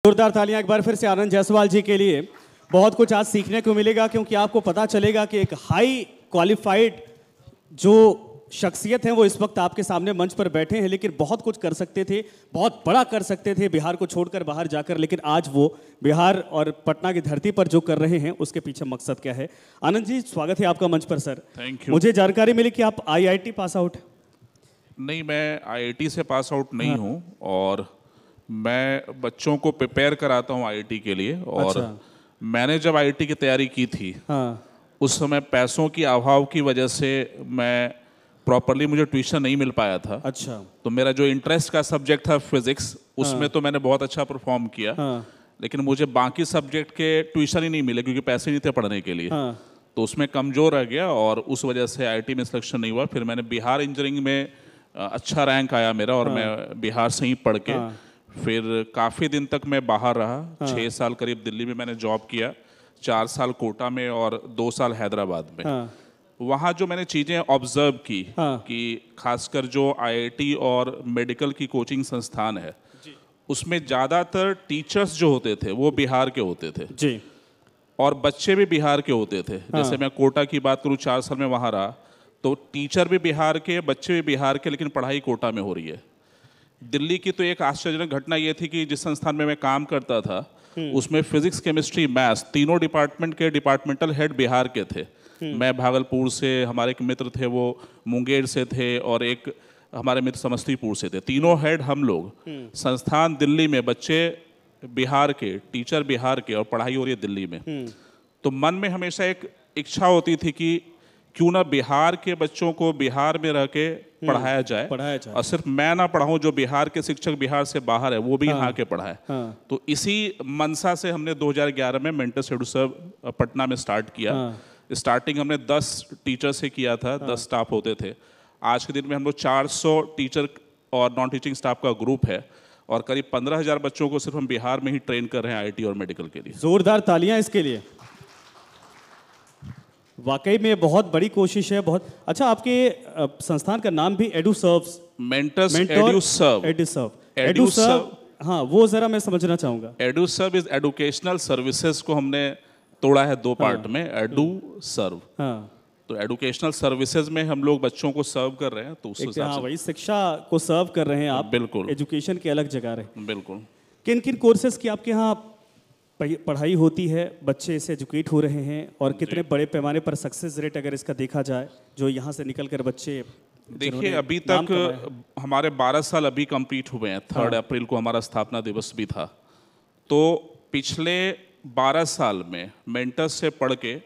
जोरदार तालियां एक बार फिर से आनंद जायसवाल जी के लिए। बहुत कुछ आज सीखने को मिलेगा क्योंकि आपको पता चलेगा कि एक हाई क्वालिफाइड जो शख्सियत है वो इस वक्त आपके सामने मंच पर बैठे हैं, लेकिन बहुत कुछ कर सकते थे, बहुत बड़ा कर सकते थे बिहार को छोड़कर बाहर जाकर, लेकिन आज वो बिहार और पटना की धरती पर जो कर रहे हैं उसके पीछे मकसद क्या है। आनंद जी, स्वागत है आपका मंच पर सर। Thank you. मुझे जानकारी मिली कि आप IIT पास आउट। नहीं, मैं IIT से पास आउट नहीं हूँ और मैं बच्चों को प्रिपेयर कराता हूँ IIT के लिए। और अच्छा। मैंने जब IIT की तैयारी की थी उस समय पैसों की अभाव की वजह से मैं प्रॉपरली मुझे ट्यूशन नहीं मिल पाया था। अच्छा। तो मेरा जो इंटरेस्ट का सब्जेक्ट था फिजिक्स, उसमें तो मैंने बहुत अच्छा परफॉर्म किया। लेकिन मुझे बाकी सब्जेक्ट के ट्यूशन ही नहीं मिले क्योंकि पैसे नहीं थे पढ़ने के लिए। तो उसमें कमज़ोर रह गया और उस वजह से IIT में सिलेक्शन नहीं हुआ। फिर मैंने बिहार इंजीनियरिंग में अच्छा रैंक आया मेरा और मैं बिहार से ही पढ़ के फिर काफ़ी दिन तक मैं बाहर रहा। 6 साल करीब दिल्ली में मैंने जॉब किया, 4 साल कोटा में और 2 साल हैदराबाद में। वहाँ जो मैंने चीज़ें ऑब्जर्व की कि खासकर जो IIT और मेडिकल की कोचिंग संस्थान है उसमें ज़्यादातर टीचर्स जो होते थे वो बिहार के होते थे जी। और बच्चे भी बिहार के होते थे। जैसे मैं कोटा की बात करूँ, 4 साल में वहाँ रहा, तो टीचर भी बिहार के, बच्चे भी बिहार के, लेकिन पढ़ाई कोटा में हो रही है। दिल्ली की तो एक आश्चर्यजनक घटना ये थी कि जिस संस्थान में मैं काम करता था उसमें फिजिक्स, केमिस्ट्री, मैथ्स तीनों डिपार्टमेंट के डिपार्टमेंटल हेड बिहार के थे। मैं भागलपुर से, हमारे एक मित्र थे वो मुंगेर से थे और एक हमारे मित्र समस्तीपुर से थे। तीनों हेड हम लोग। संस्थान दिल्ली में, बच्चे बिहार के, टीचर बिहार के और पढ़ाई हो रही है दिल्ली में। तो मन में हमेशा एक इच्छा होती थी कि क्यों ना बिहार के बच्चों को बिहार में रह के पढ़ाया जाए और सिर्फ मैं ना पढ़ाऊं, जो बिहार के शिक्षक बिहार से बाहर है वो भी यहाँ के पढ़ाए। तो इसी मनसा से हमने 2011 में मेंटस एडुसर्व पटना में स्टार्ट किया। स्टार्टिंग हमने 10 टीचर से किया था, 10 स्टाफ होते थे। आज के दिन में हम लोग 400 टीचर और नॉन टीचिंग स्टाफ का ग्रुप है और करीब 15,000 बच्चों को सिर्फ हम बिहार में ही ट्रेन कर रहे हैं IIT और मेडिकल के लिए। जोरदार तालियां इसके लिए। वाकई में बहुत बड़ी कोशिश है। बहुत अच्छा। आपके संस्थान का नाम भी एडुसर्व्स, मेंटस एडुसर्व। एडुसर्व, हाँ, वो जरा मैं समझना चाहूंगा। एडुसर्व इज एजुकेशनल सर्विसेज को हमने तोड़ा है 2 पार्ट में, एडुसर्व। तो एजुकेशनल सर्विसेज में हम लोग बच्चों को सर्व कर रहे हैं, तो उस हिसाब से वही शिक्षा को सर्व कर रहे हैं आप। बिल्कुल। एजुकेशन के अलग जगह रहे। बिल्कुल। किन किन कोर्सेज की आपके यहाँ पढ़ाई होती है, बच्चे इससे एजुकेट हो रहे हैं और कितने बड़े पैमाने पर सक्सेस रेट अगर इसका देखा जाए जो यहाँ से निकल कर बच्चे? देखिए, अभी तक हमारे 12 साल अभी कंप्लीट हुए हैं। 3 अप्रैल को हमारा स्थापना दिवस भी था। तो पिछले 12 साल में मेंटस से पढ़ के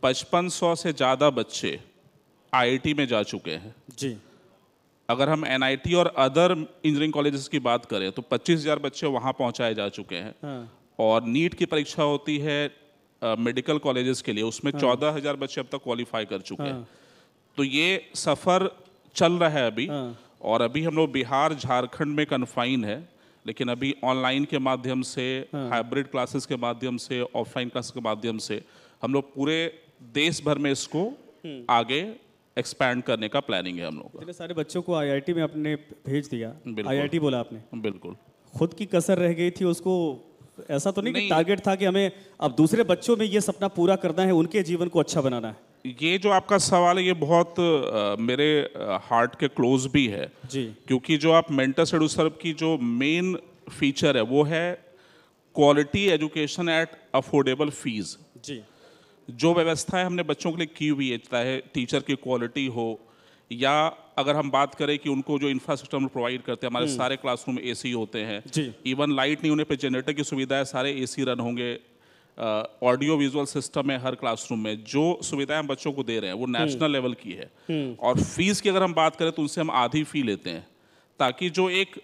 5500 से ज़्यादा बच्चे IIT में जा चुके हैं जी। अगर हम NIT और अदर इंजीनियरिंग कॉलेजेस की बात करें तो 25,000 बच्चे वहाँ पहुँचाए जा चुके हैं। और नीट की परीक्षा होती है मेडिकल कॉलेजेस के लिए, उसमें 14,000 बच्चे अब तक क्वालिफाई कर चुके हैं। तो ये सफ़र चल रहा है अभी। और अभी हम लोग बिहार झारखंड में कन्फाइन है, लेकिन अभी ऑनलाइन के माध्यम से, हाइब्रिड क्लासेस के माध्यम से, ऑफलाइन क्लासेस के माध्यम से हम लोग पूरे देश भर में इसको आगे एक्सपैंड करने का प्लानिंग है हम लोग। इतने सारे बच्चों को IIT में आपने भेज दिया। IIT बोला आपने। बिल्कुल। खुद की कसर रह गई थी उसको? ऐसा तो नहीं कि टारगेट था कि हमें अब दूसरे बच्चों में ये सपना पूरा करना है, उनके जीवन को अच्छा बनाना है? ये जो आपका सवाल है ये बहुत मेरे हार्ट के क्लोज भी है जी। क्योंकि जो आप मेंटस एडुसर्व की जो मेन फीचर है वो है quality education at affordable fees. जी। जो व्यवस्थाएं हमने बच्चों के लिए की हुई है, चाहे टीचर की क्वालिटी हो या अगर हम बात करें कि उनको जो इंफ्रास्ट्रक्चर हम प्रोवाइड करते हैं, हमारे सारे क्लासरूम AC होते हैं। इवन लाइट नहीं होने पे जनरेटर की सुविधा है, सारे AC रन होंगे। ऑडियो विजुअल सिस्टम है हर क्लासरूम में। जो सुविधाएं हम बच्चों को दे रहे हैं वो नेशनल लेवल की है। और फीस की अगर हम बात करें तो उनसे हम आधी फी लेते हैं ताकि जो एक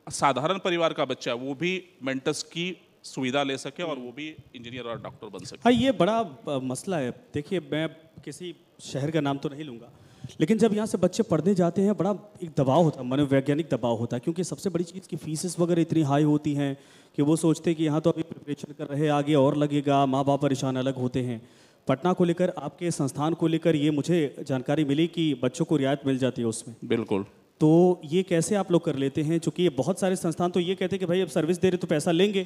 साधारण परिवार का बच्चा है वो भी मेंटस की सुविधा ले सके और वो भी इंजीनियर और डॉक्टर बन सके। हाँ, ये बड़ा मसला है। देखिए, मैं किसी शहर का नाम तो नहीं लूँगा, लेकिन जब यहाँ से बच्चे पढ़ने जाते हैं बड़ा एक दबाव होता है, मनोवैज्ञानिक दबाव होता है, क्योंकि सबसे बड़ी चीज़ की फीसेस वगैरह इतनी हाई होती हैं कि वो सोचते हैं कि यहाँ तो अभी प्रिपरेशन कर रहे हैं, आगे और लगेगा, माँ बाप परेशान अलग होते हैं। पटना को लेकर, आपके संस्थान को लेकर ये मुझे जानकारी मिली कि बच्चों को रियायत मिल जाती है उसमें। बिल्कुल। तो ये कैसे आप लोग कर लेते हैं? चूँकि ये बहुत सारे संस्थान तो ये कहते हैं कि भाई अब सर्विस दे रहे तो पैसा लेंगे,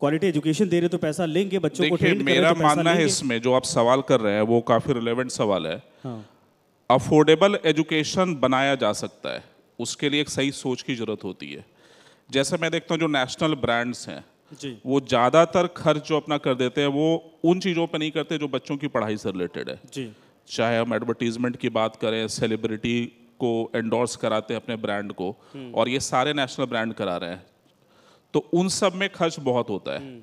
क्वालिटी एजुकेशन दे रहे तो पैसा लेंगे, बच्चों को देखिए ट्रेन कर रहे मेरा तो पैसा मानना है लेंगे। इसमें जो आप सवाल कर रहे हैं वो काफ़ी रिलेवेंट सवाल है। हाँ अफोर्डेबल एजुकेशन बनाया जा सकता है, उसके लिए एक सही सोच की ज़रूरत होती है। जैसे मैं देखता हूँ जो नेशनल ब्रांड्स हैं जी वो ज़्यादातर खर्च जो अपना कर देते हैं वो उन चीज़ों पर नहीं करते जो बच्चों की पढ़ाई से रिलेटेड है। जी चाहे हम एडवर्टीजमेंट की बात करें, सेलिब्रिटी को एंडोर्स कराते हैं अपने ब्रांड को, और ये सारे नेशनल ब्रांड करा रहे हैं, तो उन सब में खर्च बहुत होता है।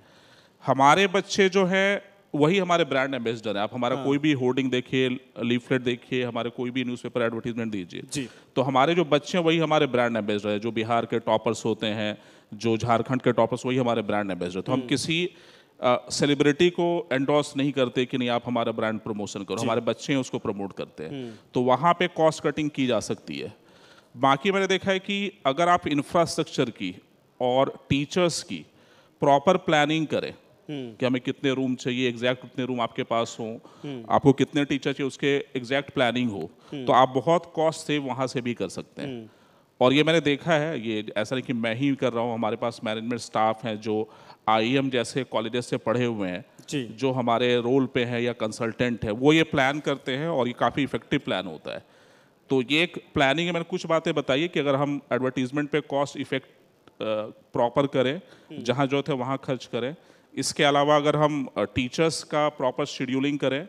हमारे बच्चे जो हैं वही हमारे ब्रांड एम्बेसडर हैं। आप हमारा कोई भी होर्डिंग देखिए, लीफलेट देखिए, हमारे कोई भी न्यूज़पेपर एडवर्टीजमेंट दीजिए, जी तो हमारे जो बच्चे हैं वही हमारे ब्रांड एम्बेसडर हैं। जो बिहार के टॉपर्स होते हैं, जो झारखंड के टॉपर्स, वही हमारे ब्रांड एम्बेसडर। तो हम किसी सेलिब्रिटी को एंडोर्स नहीं करते कि नहीं आप हमारा ब्रांड प्रमोशन करो, हमारे बच्चे हैं उसको प्रमोट करते हैं। तो वहाँ पे कॉस्ट कटिंग की जा सकती है। बाकी मैंने देखा है कि अगर आप इंफ्रास्ट्रक्चर की और टीचर्स की प्रॉपर प्लानिंग करें कि हमें कितने रूम चाहिए, एग्जैक्ट कितने रूम आपके पास हों, आपको कितने टीचर चाहिए, उसके एग्जैक्ट प्लानिंग हो, तो आप बहुत कॉस्ट सेव वहाँ से भी कर सकते हैं। और ये मैंने देखा है, ये ऐसा नहीं कि मैं ही कर रहा हूँ, हमारे पास मैनेजमेंट स्टाफ हैं जो आईएम जैसे कॉलेजेस से पढ़े हुए हैं, जी जो हमारे रोल पे हैं या कंसल्टेंट है, वो ये प्लान करते हैं और ये काफ़ी इफेक्टिव प्लान होता है। तो ये एक प्लानिंग है। मैंने कुछ बातें बताई कि अगर हम एडवर्टीजमेंट पे कॉस्ट इफेक्ट प्रॉपर करें, जहाँ जो थे वहाँ खर्च करें। इसके अलावा अगर हम टीचर्स का प्रॉपर शेड्यूलिंग करें,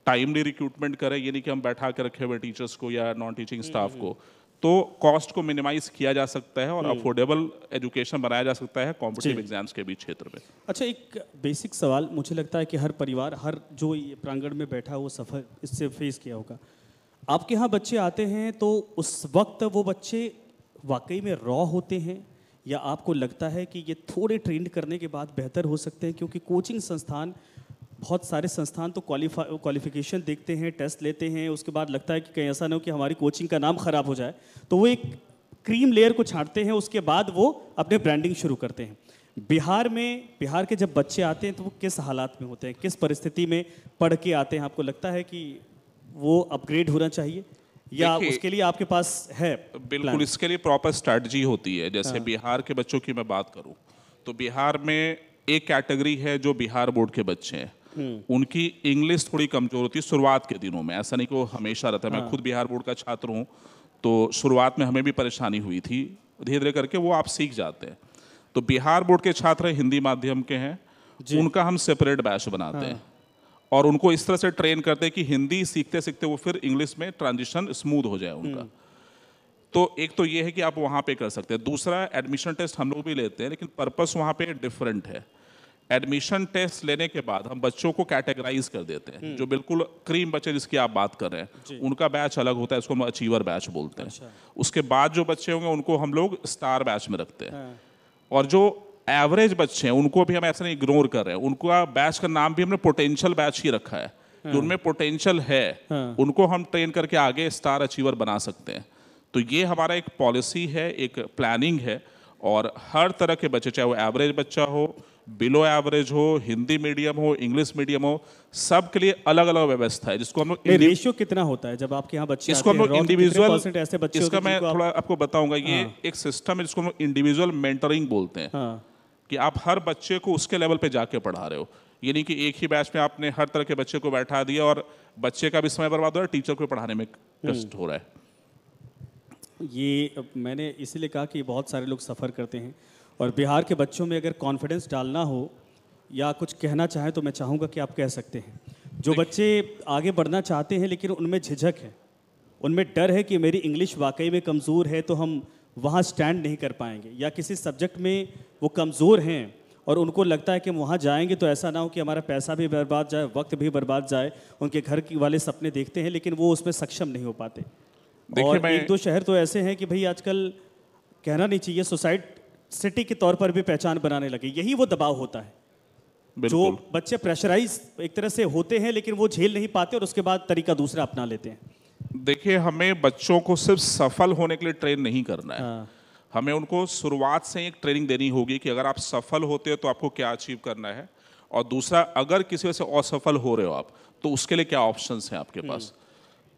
टाइमली रिक्रूटमेंट करें, ये नहीं कि हम बैठा के रखे हुए टीचर्स को या नॉन टीचिंग स्टाफ को, तो कॉस्ट को मिनिमाइज किया जा सकता है और अफोर्डेबल एजुकेशन बनाया जा सकता है कॉम्पिटिटिव एग्जाम्स के भी क्षेत्र में। अच्छा, एक बेसिक सवाल, मुझे लगता है कि हर परिवार, हर जो ये प्रांगण में बैठा है वो सफ़र इससे फेस किया होगा। आपके यहाँ बच्चे आते हैं तो उस वक्त वो बच्चे वाकई में रॉ होते हैं, या आपको लगता है कि ये थोड़े ट्रेंड करने के बाद बेहतर हो सकते हैं? क्योंकि कोचिंग संस्थान, बहुत सारे संस्थान तो क्वालिफिकेशन देखते हैं, टेस्ट लेते हैं, उसके बाद लगता है कि कहीं ऐसा ना हो कि हमारी कोचिंग का नाम खराब हो जाए, तो वो एक क्रीम लेयर को छांटते हैं, उसके बाद वो अपने ब्रांडिंग शुरू करते हैं। बिहार के जब बच्चे आते हैं तो वो किस हालात में होते हैं, किस परिस्थिति में पढ़ के आते हैं? आपको लगता है कि वो अपग्रेड होना चाहिए, या उसके लिए आपके पास है बिल्कुल प्लान? इसके लिए प्रॉपर स्ट्रैटेजी होती है। जैसे बिहार के बच्चों की मैं बात करूं तो बिहार में एक कैटेगरी है जो बिहार बोर्ड के बच्चे हैं, उनकी इंग्लिश थोड़ी कमजोर होती है शुरुआत के दिनों में। ऐसा नहीं कि वो हमेशा रहता है। मैं खुद बिहार बोर्ड का छात्र हूँ, तो शुरुआत में हमें भी परेशानी हुई थी, धीरे धीरे करके वो आप सीख जाते हैं। तो बिहार बोर्ड के छात्र हिंदी माध्यम के हैं, उनका हम सेपरेट बैच बनाते हैं और उनको इस तरह से ट्रेन करते हैं कि हिंदी सीखते सीखते वो फिर इंग्लिश में ट्रांजिशन स्मूथ हो जाए उनका। तो एक तो ये है कि आप वहाँ पे कर सकते हैं। दूसरा, एडमिशन टेस्ट हम लोग भी लेते हैं, लेकिन पर्पस वहाँ पे डिफरेंट है। एडमिशन टेस्ट लेने के बाद हम बच्चों को कैटेगराइज कर देते हैं। जो बिल्कुल क्रीम बच्चे जिसकी आप बात कर रहे हैं, उनका बैच अलग होता है, उसको हम अचीवर बैच बोलते हैं। अच्छा। उसके बाद जो बच्चे होंगे उनको हम लोग स्टार बैच में रखते हैं। और जो एवरेज बच्चे हैं उनको भी हम ऐसा नहीं इग्नोर कर रहे हैं, उनका बैच का नाम भी हमने पोटेंशियल बैच ही रखा है। जो उनमें पोटेंशियल है उनको हम ट्रेन करके आगे स्टार अचीवर बना सकते हैं। तो ये हमारा एक पॉलिसी है, एक प्लानिंग है। और हर तरह के बच्चे, चाहे वो एवरेज बच्चा हो, बिलो एवरेज हो, हिंदी मीडियम हो, इंग्लिश मीडियम हो, सब के लिए अलग अलग व्यवस्था है। जिसको हम लोग रेशियो कितना होता है जब आपके यहाँ बच्चे इसको हम लोग इंडिविजुअल, ऐसे बच्चे इसका होते हैं मैं जिनको थोड़ा आपको बताऊंगा। ये एक सिस्टम है जिसको हम लोग इंडिविजुअल मेंटरिंग बोलते हैं। कि आप हर बच्चे को उसके लेवल पे जाके पढ़ा रहे हो। ये नहीं कि एक ही बैच में आपने हर तरह के बच्चे को बैठा दिया और बच्चे का भी समय बर्बाद हो रहा है, टीचर को पढ़ाने में कष्ट हो रहा है। ये मैंने इसीलिए कहा कि बहुत सारे लोग सफ़र करते हैं, और बिहार के बच्चों में अगर कॉन्फिडेंस डालना हो या कुछ कहना चाहें तो मैं चाहूँगा कि आप कह सकते हैं। जो बच्चे आगे बढ़ना चाहते हैं लेकिन उनमें झिझक है, उनमें डर है कि मेरी इंग्लिश वाकई में कमज़ोर है तो हम वहाँ स्टैंड नहीं कर पाएंगे, या किसी सब्जेक्ट में वो कमज़ोर हैं और उनको लगता है कि हम वहाँ जाएंगे तो ऐसा ना हो कि हमारा पैसा भी बर्बाद जाए, वक्त भी बर्बाद जाए, उनके घर की वाले सपने देखते हैं लेकिन वो उसमें सक्षम नहीं हो पाते। और एक दो शहर तो ऐसे हैं कि भाई आजकल कहना नहीं चाहिए, सोसाइटी सिटी के तौर पर भी पहचान बनाने लगे। यही वो दबाव होता है जो बच्चे प्रेशराइज एक तरह से होते हैं लेकिन वो झेल नहीं पाते और उसके बाद तरीका दूसरा अपना लेते हैं। देखिए, हमें बच्चों को सिर्फ सफल होने के लिए ट्रेन नहीं करना है। हमें उनको शुरुआत से एक ट्रेनिंग देनी होगी कि अगर आप सफल होते हो तो आपको क्या अचीव करना है, और दूसरा, अगर किसी वजह से असफल हो रहे हो आप तो उसके लिए क्या ऑप्शंस हैं आपके पास।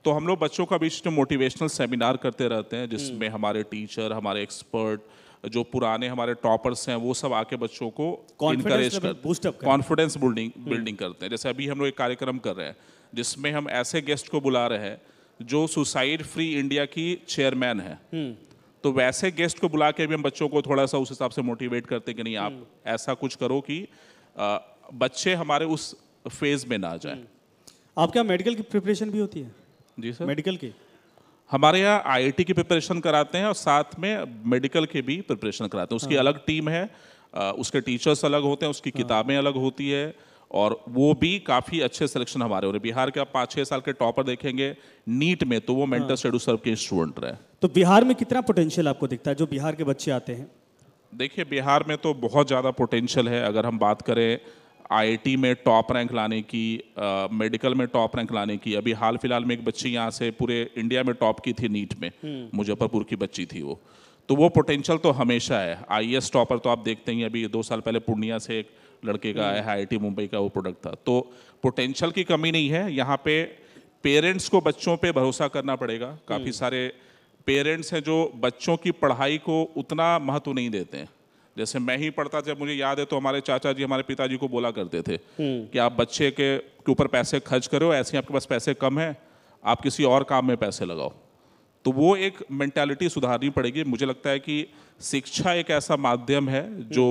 तो हम लोग बच्चों का बीच में मोटिवेशनल सेमिनार करते रहते हैं जिसमें हमारे टीचर, हमारे एक्सपर्ट, जो पुराने हमारे टॉपर्स हैं वो सब आके बच्चों को Confidence encourage level boost up करें। कॉन्फिडेंस बिल्डिंग करते हैं। जैसे अभी हम लोग एक कार्यक्रम कर रहे हैं जिसमें हम ऐसे गेस्ट को बुला रहे हैं जो सुसाइड फ्री इंडिया की चेयरमैन है। तो वैसे गेस्ट को बुला के भी हम बच्चों को थोड़ा सा उस हिसाब से मोटिवेट करते हैं कि नहीं आप ऐसा कुछ करो कि बच्चे हमारे उस फेज में ना जाएं। आपके यहाँ मेडिकल की प्रिपरेशन भी होती है? जी सर, मेडिकल की? हमारे यहाँ आईआईटी की प्रिपरेशन कराते हैं और साथ में मेडिकल की भी प्रिपरेशन कराते हैं। उसकी अलग टीम है, उसके टीचर्स अलग होते हैं, उसकी किताबें अलग होती है और वो भी काफ़ी अच्छे सिलेक्शन हमारे हो रहे हैं। बिहार के आप 5-6 साल के टॉपर देखेंगे नीट में तो वो मेंटल स्टडी सर्व के स्टूडेंट रहे। तो बिहार में कितना पोटेंशियल आपको दिखता है जो बिहार के बच्चे आते हैं? देखिए बिहार में तो बहुत ज़्यादा पोटेंशियल है। अगर हम बात करें आईआईटी में टॉप रैंक लाने की, मेडिकल में टॉप रैंक लाने की, अभी हाल फिलहाल में एक बच्ची यहाँ से पूरे इंडिया में टॉप की थी नीट में, मुजफ्फरपुर की बच्ची थी वो। तो वो पोटेंशियल तो हमेशा है। आईएएस टॉपर तो आप देखते ही, अभी 2 साल पहले पूर्णिया से एक लड़के का आया है, आईआईटी मुंबई का वो प्रोडक्ट था। तो पोटेंशियल की कमी नहीं है। यहाँ पे पेरेंट्स को बच्चों पे भरोसा करना पड़ेगा। काफ़ी सारे पेरेंट्स हैं जो बच्चों की पढ़ाई को उतना महत्व नहीं देते हैं। जैसे मैं ही पढ़ता था, मुझे याद है, तो हमारे चाचा जी हमारे पिताजी को बोला करते थे कि आप बच्चे के ऊपर पैसे खर्च करो, ऐसे ही आपके पास पैसे कम है, आप किसी और काम में पैसे लगाओ। तो वो एक मेंटालिटी सुधारनी पड़ेगी। मुझे लगता है कि शिक्षा एक ऐसा माध्यम है जो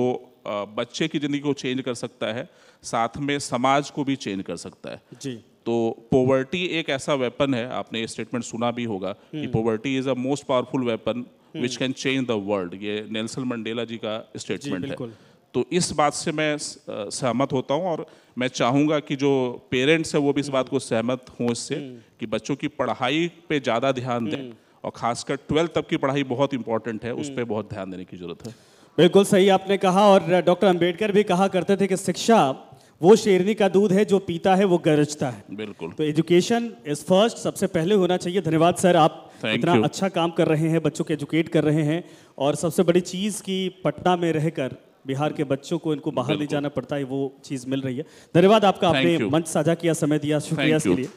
बच्चे की ज़िंदगी को चेंज कर सकता है, साथ में समाज को भी चेंज कर सकता है जी। तो पॉवर्टी एक ऐसा वेपन है, आपने ये स्टेटमेंट सुना भी होगा कि poverty is a most powerful weapon which can change the world. ये नेल्सन मंडेला जी का स्टेटमेंट है। तो इस बात से मैं सहमत होता हूँ और मैं चाहूँगा कि जो पेरेंट्स हैं वो भी इस बात को सहमत हों इससे कि बच्चों की पढ़ाई पे ज़्यादा ध्यान दें और खासकर 12th तक की पढ़ाई बहुत इंपॉर्टेंट है, उस पर बहुत ध्यान देने की जरूरत है। बिल्कुल सही आपने कहा। और डॉक्टर अंबेडकर भी कहा करते थे कि शिक्षा वो शेरनी का दूध है जो पीता है वो गरजता है। बिल्कुल। तो एजुकेशन इज फर्स्ट, सबसे पहले होना चाहिए। धन्यवाद सर, आप इतना अच्छा काम कर रहे हैं, बच्चों को एजुकेट कर रहे हैं। और सबसे बड़ी चीज़ कि पटना में रहकर बिहार के बच्चों को इनको बाहर ले जाना पड़ता है, वो चीज़ मिल रही है। धन्यवाद आपका, आपने मंच साझा किया, समय दिया, शुक्रिया इसके लिए।